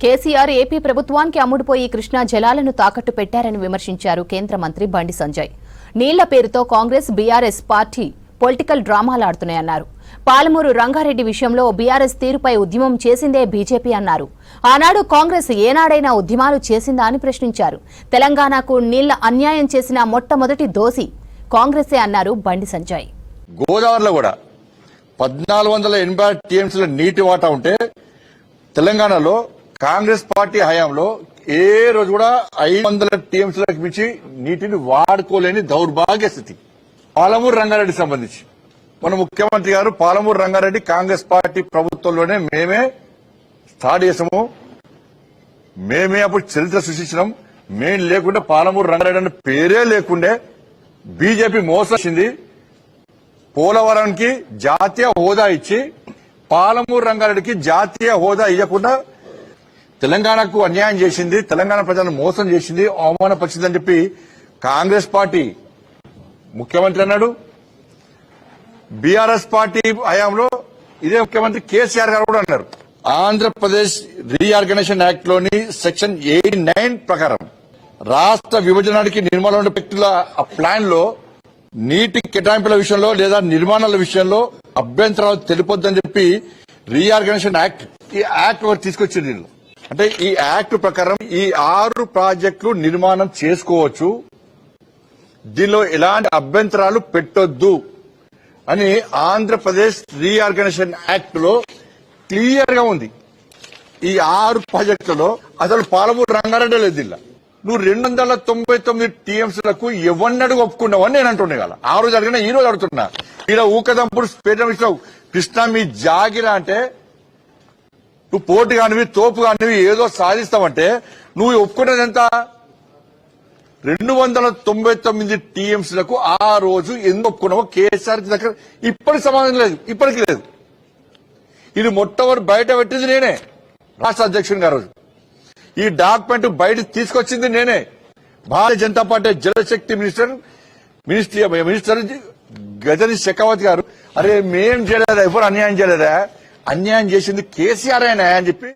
KCR AP ప్రభుత్వానికి అమ్ముడుపోయి కృష్ణా జలాలను తాకట్టు పెట్టారని విమర్శించారు కేంద్ర మంత్రి బండి సంజయ్. నీళ్ల పేరుతో కాంగ్రెస్ బీఆర్ఎస్ పార్టీ పొలిటికల్ డ్రామాలాడుతున్నాయన్నారు. పాలమూరు రంగారెడ్డి విషయంలో బీఆర్ఎస్ తీరుపై ఉద్యమం చేసిందే బీజేపీ అన్నారు. ఆనాడు కాంగ్రెస్ ఏనాడైనా ఉద్యమాలు చేసిందా అని ప్రశ్నించారు. తెలంగాణకు నీళ్ల అన్యాయం చేసిన మొట్టమొదటి దోషి కాంగ్రెసే అన్నారు బండి సంజయ్. గోదావరిలో కూడా 1480 టీఎంసీల నీటి వాటా ఉంటే తెలంగాణలో కాంగ్రెస్ పార్టీ హయాంలో ఏ రోజు కూడా 500 టీఎంసీలకు మించి నీటిని వాడుకోలేని దౌర్భాగ్య స్థితి. పాలమూరు రంగారెడ్డి సంబంధించి మన ముఖ్యమంత్రి గారు పాలమూరు రంగారెడ్డి కాంగ్రెస్ పార్టీ ప్రభుత్వంలోనే మేమే స్టార్ట్ చేసాము, మేమే అప్పుడు చరిత్ర సృష్టించినాం. మేము లేకుంటే పాలమూరు రంగారెడ్డి అనే పేరే లేకుండే బీజేపీ మోసొచ్చింది. పోలవరానికి జాతీయ హోదా ఇచ్చి పాలమూరు రంగారెడ్డికి జాతీయ హోదా ఇవ్వకుండా తెలంగాణకు అన్యాయం చేసింది, తెలంగాణ ప్రజలను మోసం చేసింది, అవమానపరిచిందని చెప్పి కాంగ్రెస్ పార్టీ ముఖ్యమంత్రి అన్నాడు. బీఆర్ఎస్ పార్టీ హయాంలో ఇదే ముఖ్యమంత్రి కేసీఆర్ గారు కూడా అన్నారు. ఆంధ్రప్రదేశ్ రీఆర్గనైజేషన్ యాక్ట్ లోని సెక్షన్ 89 ప్రకారం రాష్ట్ర విభజనానికి నిర్మాణ వ్యక్తుల ప్లాన్ లో నీటి కేటాయింపుల విషయంలో లేదా నిర్మాణాల విషయంలో అభ్యంతరాలు తెలుపొద్దని చెప్పి రీఆర్గనైజేషన్ యాక్ట్ ఈ యాక్ట్ తీసుకొచ్చింది. వీళ్ళు అంటే ఈ యాక్ట్ ప్రకారం ఈ 6 ప్రాజెక్టులు నిర్మాణం చేసుకోవచ్చు, దీనిలో ఎలాంటి అభ్యంతరాలు పెట్టొద్దు అని ఆంధ్రప్రదేశ్ రీఆర్గనైజేషన్ యాక్ట్ లో క్లియర్ గా ఉంది. ఈ 6 ప్రాజెక్టులలో అసలు పాలమూరు రంగారెడ్డి లేదు. ఇలా నువ్వు 299 టీఎంసీలకు ఎవరినడుగు ఒప్పుకున్నావని నేను అంటున్నా. కదా ఆ రోజు అడిగినా ఈ రోజు అడుగుతున్నా. ఇలా ఊకదంపుడు స్పేటం ఇచ్చినావు కృష్ణ మీ జాగిరా అంటే నువ్వు పోటు కానివి తోపు కానివి ఏదో సాధిస్తావంటే నువ్వు ఒప్పుకున్నది ఎంత? 299 టీఎంసీలకు ఆ రోజు ఎందుకు ఒప్పుకున్నావో కేసీఆర్ దగ్గర ఇప్పటికి సమాధానం లేదు, ఇప్పటికి లేదు. ఇది మొట్టమొదటి బయట పెట్టింది నేనే, రాష్ట్ర అధ్యక్షునిగా. రోజు ఈ డాక్యుమెంట్ బయట తీసుకొచ్చింది నేనే. భారతీయ జనతా పార్టీ జలశక్తి మినిస్టర్ గజని షెకావత్ గారు, అరే మేం చేయలేదా, ఎవరు అన్యాయం చేయలేదా, అన్యాయం చేసింది కేసీఆర్ అయినా అని చెప్పి